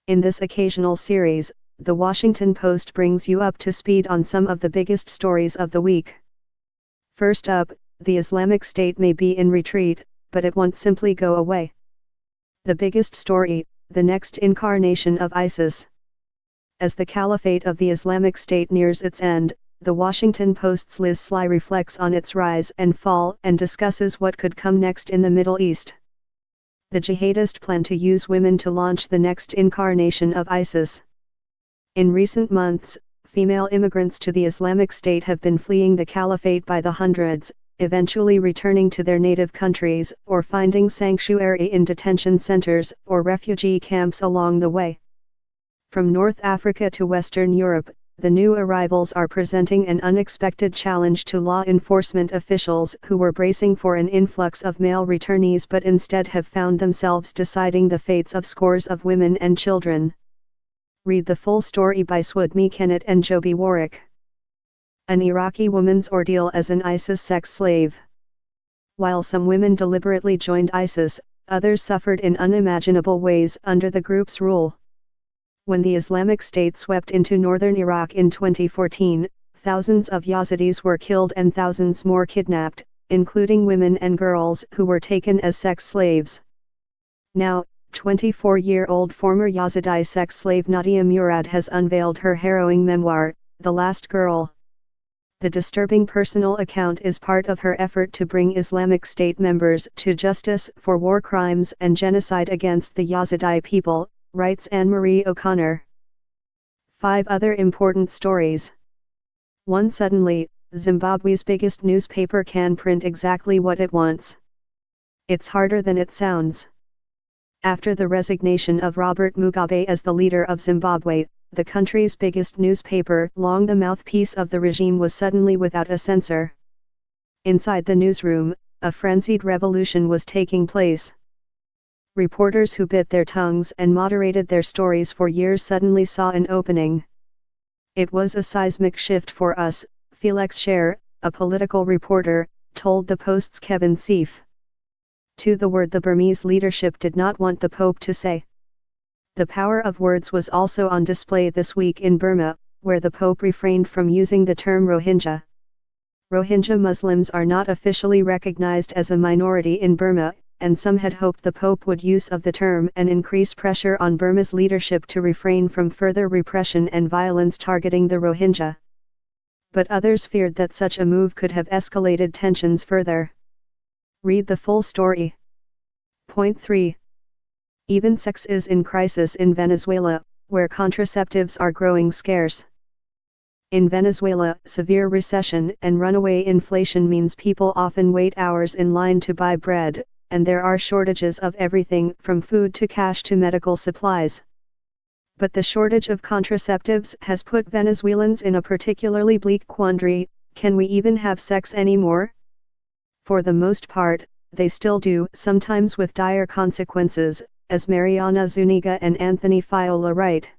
In this occasional series, The Washington Post brings you up to speed on some of the biggest stories of the week. First up, the Islamic State may be in retreat, but it won't simply go away. The biggest story, the next incarnation of ISIS. As the caliphate of the Islamic State nears its end, The Washington Post's Liz Sly reflects on its rise and fall and discusses what could come next in the Middle East. The jihadists plan to use women to launch the next incarnation of ISIS. In recent months, female immigrants to the Islamic State have been fleeing the caliphate by the hundreds, eventually returning to their native countries or finding sanctuary in detention centers or refugee camps along the way. From North Africa to Western Europe, the new arrivals are presenting an unexpected challenge to law enforcement officials who were bracing for an influx of male returnees but instead have found themselves deciding the fates of scores of women and children. Read the full story by Swudme Kennett and Joby Warwick. An Iraqi woman's ordeal as an ISIS sex slave. While some women deliberately joined ISIS, others suffered in unimaginable ways under the group's rule. When the Islamic State swept into northern Iraq in 2014, thousands of Yazidis were killed and thousands more kidnapped, including women and girls who were taken as sex slaves. Now, 24-year-old former Yazidi sex slave Nadia Murad has unveiled her harrowing memoir, The Last Girl. The disturbing personal account is part of her effort to bring Islamic State members to justice for war crimes and genocide against the Yazidi people, writes Anne-Marie O'Connor. 5 other important stories. 1. Suddenly, Zimbabwe's biggest newspaper can print exactly what it wants. It's harder than it sounds. After the resignation of Robert Mugabe as the leader of Zimbabwe, the country's biggest newspaper, long the mouthpiece of the regime, was suddenly without a censor. Inside the newsroom, a frenzied revolution was taking place. Reporters who bit their tongues and moderated their stories for years suddenly saw an opening. It was a seismic shift for us, Felix Scher, a political reporter, told the Post's Kevin Seif. To the word the Burmese leadership did not want the Pope to say. The power of words was also on display this week in Burma, where the Pope refrained from using the term Rohingya. Rohingya Muslims are not officially recognized as a minority in Burma, and some had hoped the Pope would use of the term and increase pressure on Burma's leadership to refrain from further repression and violence targeting the Rohingya. But others feared that such a move could have escalated tensions further. Read the full story. Point 3. Even sex is in crisis in Venezuela, where contraceptives are growing scarce. In Venezuela, severe recession and runaway inflation means people often wait hours in line to buy bread, and there are shortages of everything from food to cash to medical supplies. But the shortage of contraceptives has put Venezuelans in a particularly bleak quandary: can we even have sex anymore? For the most part, they still do, sometimes with dire consequences, as Mariana Zuniga and Anthony Fiola write.